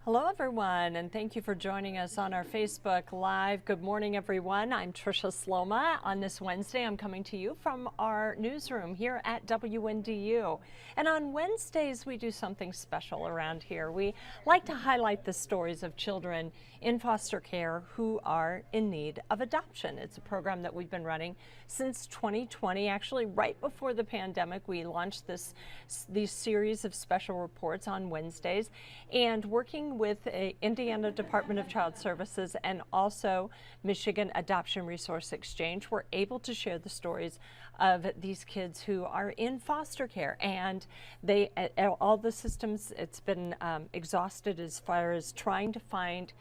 Hello everyone, and thank you for joining us on our Facebook Live. Good morning everyone. I'm Tricia Sloma. On this Wednesday, I'm coming to you from our newsroom here at WNDU. And on Wednesdays, we do something special around here. We like to highlight the stories of children in foster care who are in need of adoption. It's a program that we've been running since 2020. Actually, right before the pandemic, we launched these series of special reports on Wednesdays, and working with Indiana Department of Child Services and also Michigan Adoption Resource Exchange, we're able to share the stories of these kids who are in foster care, and all the systems, it's been exhausted as far as trying to find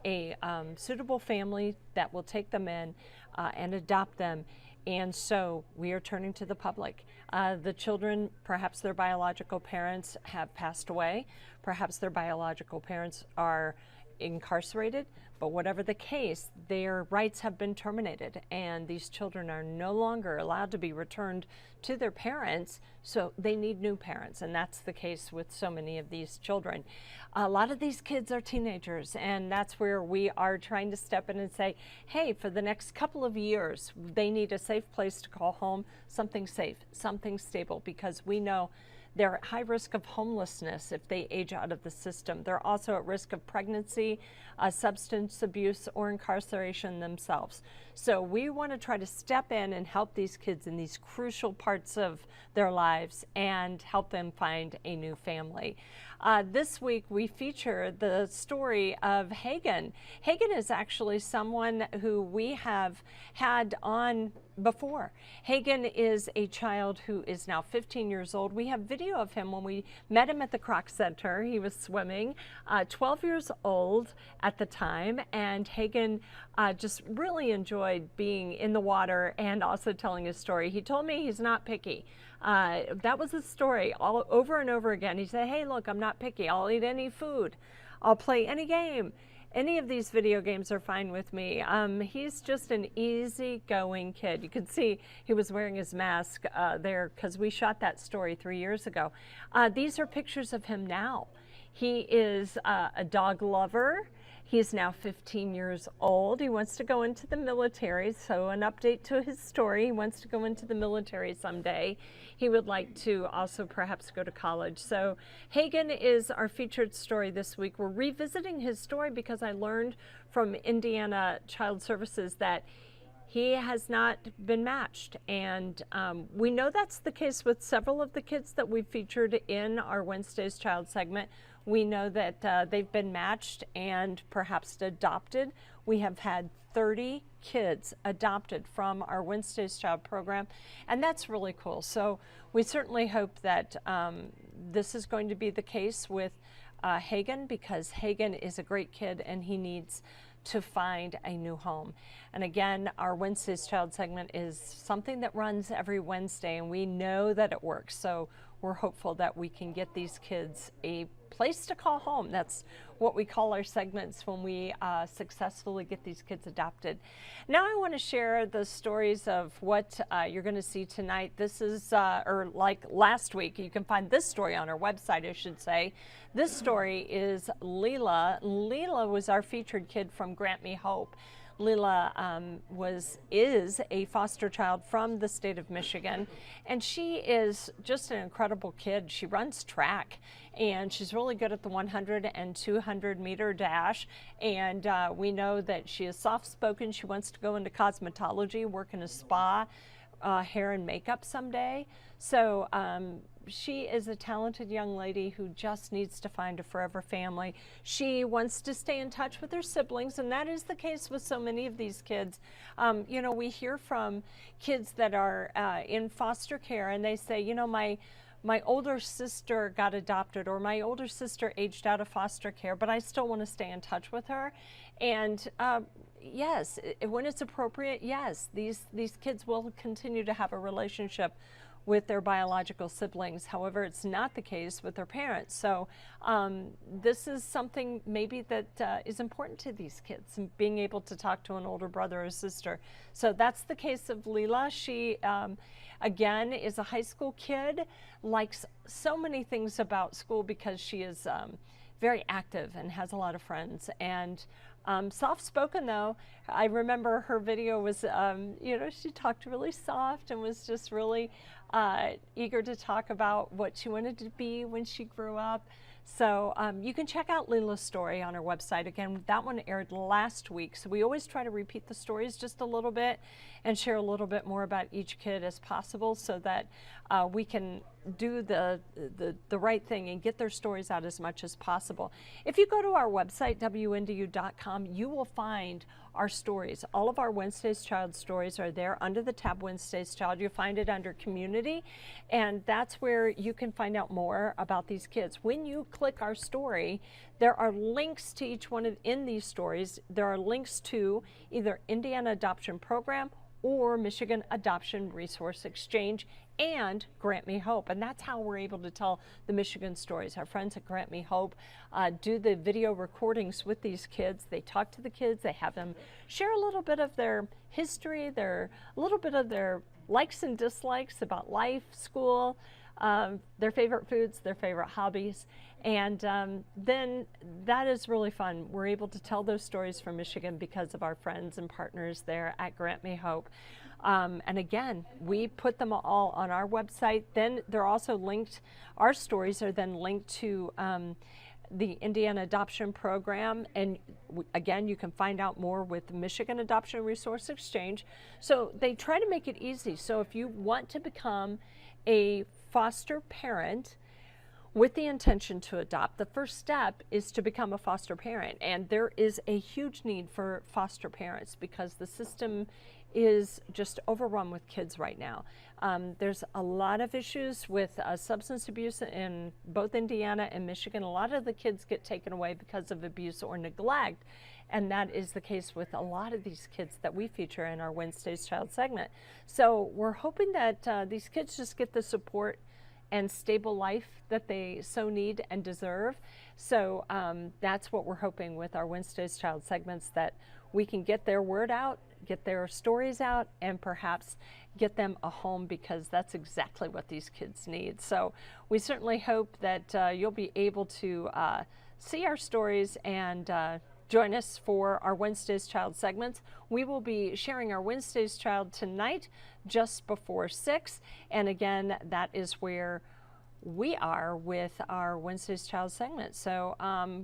a suitable family that will take them in and adopt them. And so we are turning to the public. The children, perhaps their biological parents have passed away, perhaps their biological parents are incarcerated, but whatever the case, their rights have been terminated, and these children are no longer allowed to be returned to their parents, so they need new parents, and that's the case with so many of these children. A lot of these kids are teenagers, and that's where we are trying to step in and say, hey, for the next couple of years, they need a safe place to call home, something safe, something stable, because we know they're at high risk of homelessness if they age out of the system. They're also at risk of pregnancy, substance abuse, or incarceration themselves. So we want to try to step in and help these kids in these crucial parts of their lives and help them find a new family. This week we feature the story of Hagan. Hagan is actually someone who we have had on before. Hagan is a child who is now 15 years old. We have video of him when we met him at the Croc Center. He was swimming, 12 years old at the time, and Hagan just really enjoyed being in the water and also telling his story. He told me he's not picky. That was his story all over and over again. He said, hey, look, I'm not picky. I'll eat any food. I'll play any game. Any of these video games are fine with me. He's just an easygoing kid. You can see he was wearing his mask there because we shot that story 3 years ago. These are pictures of him now. He is a dog lover. He's now 15 years old. He wants to go into the military, so an update to his story. He wants to go into the military someday. He would like to also perhaps go to college. So Hagan is our featured story this week. We're revisiting his story because I learned from Indiana Child Services that he has not been matched, and we know that's the case with several of the kids that we've featured in our Wednesday's Child segment. We know that they've been matched and perhaps adopted. We have had 30 kids adopted from our Wednesday's Child program, and that's really cool. So we certainly hope that this is going to be the case with Hagan, because Hagan is a great kid and he needs to find a new home. And again, our Wednesday's Child segment is something that runs every Wednesday, and we know that it works. So we're hopeful that we can get these kids a place to call home. That's what we call our segments when we successfully get these kids adopted. Now I want to share the stories of what you're going to see tonight. This is, or like last week, you can find this story on our website, I should say. This story is Lela. Lela was our featured kid from Grant Me Hope. Lela is a foster child from the state of Michigan, and she is just an incredible kid. She runs track, and she's really good at the 100 and 200 meter dash, and we know that she is soft-spoken. She wants to go into cosmetology, work in a spa, hair and makeup someday. So she is a talented young lady who just needs to find a forever family. She wants to stay in touch with her siblings, and that is the case with so many of these kids. You know, we hear from kids that are in foster care, and they say, you know, my older sister got adopted, or my older sister aged out of foster care, but I still want to stay in touch with her. And yes, when it's appropriate, yes, these kids will continue to have a relationship with their biological siblings. However, it's not the case with their parents. So this is something maybe that is important to these kids, and being able to talk to an older brother or sister. So that's the case of Lela. She, again, is a high school kid, likes so many things about school because she is very active and has a lot of friends. And soft-spoken though. I remember her video was, you know, she talked really soft and was just really eager to talk about what she wanted to be when she grew up. So you can check out Lela's story on our website. Again, that one aired last week. So we always try to repeat the stories just a little bit and share a little bit more about each kid as possible so that we can do the right thing and get their stories out as much as possible. If you go to our website, WNDU.com, you will find our stories. All of our Wednesday's Child stories are there under the tab Wednesday's Child. You'll find it under Community, and that's where you can find out more about these kids. When you click our story, there are links to each one in these stories. There are links to either Indiana Adoption Program or Michigan Adoption Resource Exchange and Grant Me Hope. And that's how we're able to tell the Michigan stories. Our friends at Grant Me Hope do the video recordings with these kids. They talk to the kids. They have them share a little bit of their history, a little bit of their likes and dislikes about life, school, their favorite foods, their favorite hobbies. And then that is really fun. We're able to tell those stories from Michigan because of our friends and partners there at Grant Me Hope. And again, we put them all on our website. Then they're also linked, our stories are then linked to the Indiana Adoption Program. And again, you can find out more with the Michigan Adoption Resource Exchange. So they try to make it easy. So if you want to become a foster parent with the intention to adopt, the first step is to become a foster parent. And there is a huge need for foster parents because the system is just overrun with kids right now. There's a lot of issues with substance abuse in both Indiana and Michigan. A lot of the kids get taken away because of abuse or neglect, and that is the case with a lot of these kids that we feature in our Wednesday's Child segment. So we're hoping that these kids just get the support and stable life that they so need and deserve. So that's what we're hoping with our Wednesday's Child segments, that we can get their word out, get their stories out, and perhaps get them a home, because that's exactly what these kids need. So we certainly hope that you'll be able to see our stories and join us for our Wednesday's Child segments. We will be sharing our Wednesday's Child tonight just before 6. And again, that is where we are with our Wednesday's Child segment. So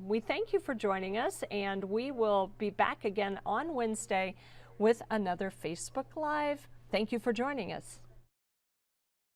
we thank you for joining us, and we will be back again on Wednesday with another Facebook Live. Thank you for joining us.